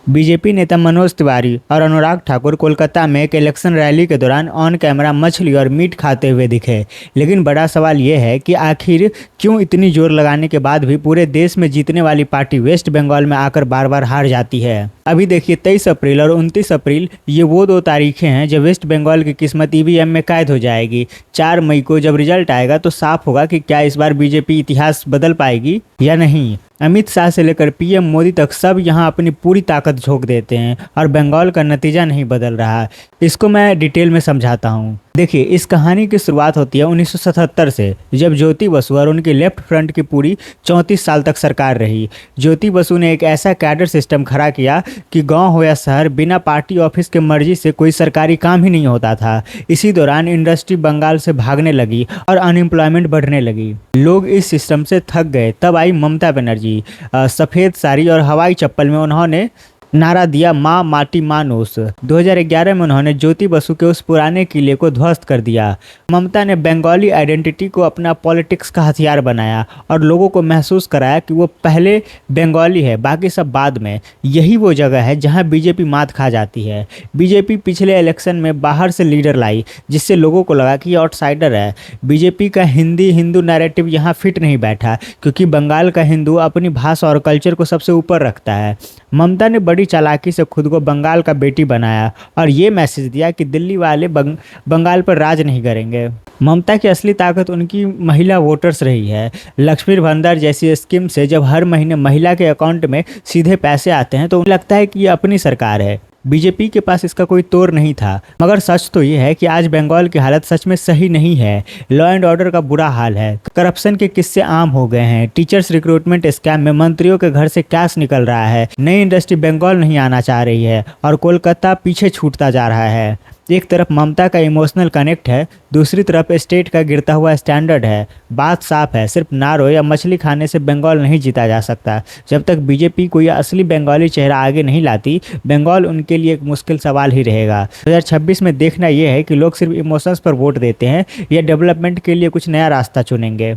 BJP नेता मनोज तिवारी और अनुराग ठाकुर कोलकाता में एक इलेक्शन रैली के दौरान ऑन कैमरा मछली और मीट खाते हुए दिखे। लेकिन बड़ा सवाल यह है कि आखिर क्यों इतनी जोर लगाने के बाद भी पूरे देश में जीतने वाली पार्टी वेस्ट बंगाल में आकर बार बार हार जाती है। अभी देखिए 23 अप्रैल और 29 अप्रैल ये वो दो तारीखें हैं जब वेस्ट बंगाल की किस्मत ईवीएम में कैद हो जाएगी। 4 मई को जब रिजल्ट आएगा तो साफ होगा कि क्या इस बार बीजेपी इतिहास बदल पाएगी या नहीं। अमित शाह से लेकर पीएम मोदी तक सब यहां अपनी पूरी ताकत झोंक देते हैं और बंगाल का नतीजा नहीं बदल रहा। इसको मैं डिटेल में समझाता हूं। देखिए, इस कहानी की शुरुआत होती है 1977 से, जब ज्योति बसु और उनकी लेफ्ट फ्रंट की पूरी 34 साल तक सरकार रही। ज्योति बसु ने एक ऐसा कैडर सिस्टम खड़ा किया कि गांव हो या शहर, बिना पार्टी ऑफिस के मर्जी से कोई सरकारी काम ही नहीं होता था। इसी दौरान इंडस्ट्री बंगाल से भागने लगी और अनएम्प्लॉयमेंट बढ़ने लगी। लोग इस सिस्टम से थक गए। तब आई ममता बनर्जी। सफ़ेद साड़ी और हवाई चप्पल में उन्होंने नारा दिया, माँ माटी मानुस। 2011 में उन्होंने ज्योति बसु के उस पुराने किले को ध्वस्त कर दिया। ममता ने बंगाली आइडेंटिटी को अपना पॉलिटिक्स का हथियार बनाया और लोगों को महसूस कराया कि वो पहले बंगाली है, बाकी सब बाद में। यही वो जगह है जहां बीजेपी मात खा जाती है। बीजेपी पिछले इलेक्शन में बाहर से लीडर लाई, जिससे लोगों को लगा कि ये आउटसाइडर है। बीजेपी का हिंदू नैरेटिव यहाँ फिट नहीं बैठा, क्योंकि बंगाल का हिंदू अपनी भाषा और कल्चर को सबसे ऊपर रखता है। ममता ने बड़ी चालाकी से खुद को बंगाल का बेटी बनाया और ये मैसेज दिया कि दिल्ली वाले बंगाल पर राज नहीं करेंगे। ममता की असली ताकत उनकी महिला वोटर्स रही है। लक्ष्मी भंडार जैसी स्कीम से जब हर महीने महिला के अकाउंट में सीधे पैसे आते हैं तो उन्हें लगता है कि ये अपनी सरकार है। बीजेपी के पास इसका कोई तोड़ नहीं था। मगर सच तो ये है कि आज बंगाल की हालत सच में सही नहीं है। लॉ एंड ऑर्डर का बुरा हाल है। करप्शन के किस्से आम हो गए हैं। टीचर्स रिक्रूटमेंट स्कैम में मंत्रियों के घर से कैश निकल रहा है। नई इंडस्ट्री बंगाल नहीं आना चाह रही है और कोलकाता पीछे छूटता जा रहा है। एक तरफ ममता का इमोशनल कनेक्ट है, दूसरी तरफ स्टेट का गिरता हुआ स्टैंडर्ड है। बात साफ है, सिर्फ नारो या मछली खाने से बंगाल नहीं जीता जा सकता। जब तक बीजेपी कोई असली बंगाली चेहरा आगे नहीं लाती, बंगाल उनके लिए एक मुश्किल सवाल ही रहेगा। 2026 में देखना यह है कि लोग सिर्फ इमोशंस पर वोट देते हैं या डेवलपमेंट के लिए कुछ नया रास्ता चुनेंगे।